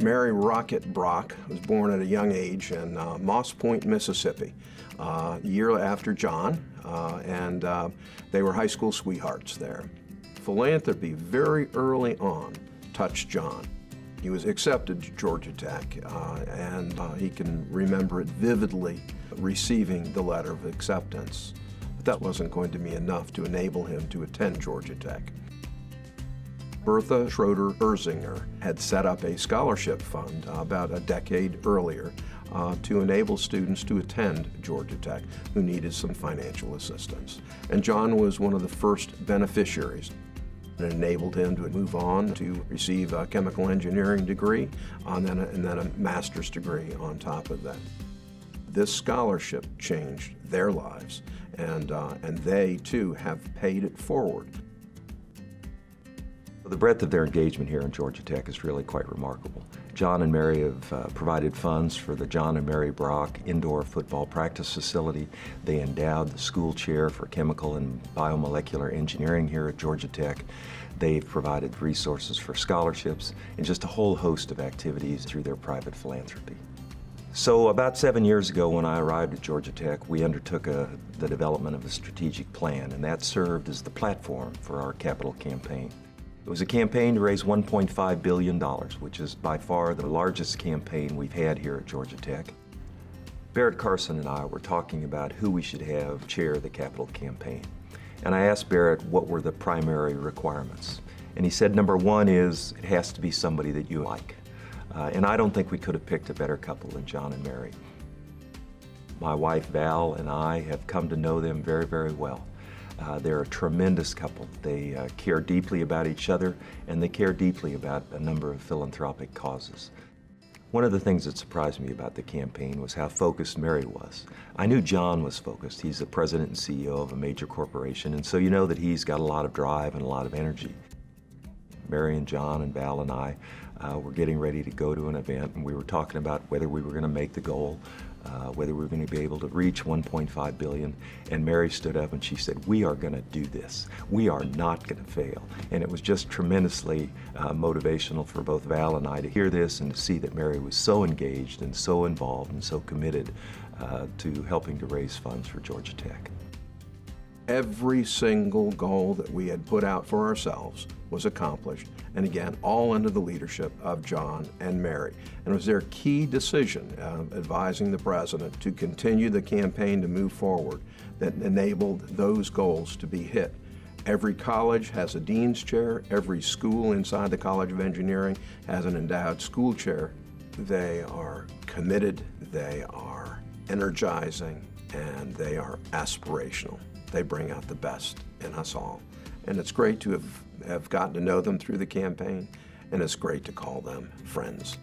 Mary Rockett Brock was born at a young age in Moss Point, Mississippi, a year after John, and they were high school sweethearts there. Philanthropy very early on touched John. He was accepted to Georgia Tech, and he can remember it vividly, receiving the letter of acceptance. But that wasn't going to be enough to enable him to attend Georgia Tech. Bertha Schroeder Erzinger had set up a scholarship fund about a decade earlier to enable students to attend Georgia Tech who needed some financial assistance. And John was one of the first beneficiaries. It enabled him to move on to receive a chemical engineering degree and then a master's degree on top of that. This scholarship changed their lives, and they too have paid it forward. The breadth of their engagement here in Georgia Tech is really quite remarkable. John and Mary have provided funds for the John and Mary Brock indoor football practice facility. They endowed the school chair for chemical and biomolecular engineering here at Georgia Tech. They've provided resources for scholarships and just a whole host of activities through their private philanthropy. So about 7 years ago when I arrived at Georgia Tech, we undertook the development of a strategic plan, and that served as the platform for our capital campaign. It was a campaign to raise $1.5 billion, which is by far the largest campaign we've had here at Georgia Tech. Barrett Carson and I were talking about who we should have chair the capital campaign. And I asked Barrett what were the primary requirements. And he said, number one is it has to be somebody that you like. And I don't think we could have picked a better couple than John and Mary. My wife Val and I have come to know them very, very well. They're a tremendous couple. They care deeply about each other, and they care deeply about a number of philanthropic causes. One of the things that surprised me about the campaign was how focused Mary was. I knew John was focused. He's the president and CEO of a major corporation, and so you know that he's got a lot of drive and a lot of energy. Mary and John and Val and I were getting ready to go to an event, and we were talking about whether we were going to make the goal, whether we were going to be able to reach $1.5 billion. And Mary stood up and she said, "We are going to do this. We are not going to fail." And it was just tremendously motivational for both Val and I to hear this and to see that Mary was so engaged and so involved and so committed to helping to raise funds for Georgia Tech. Every single goal that we had put out for ourselves was accomplished, and again, all under the leadership of John and Mary. And it was their key decision, advising the president to continue the campaign to move forward, that enabled those goals to be hit. Every college has a dean's chair. Every school inside the College of Engineering has an endowed school chair. They are committed, they are energizing, and they are aspirational. They bring out the best in us all. And it's great to have gotten to know them through the campaign, and it's great to call them friends.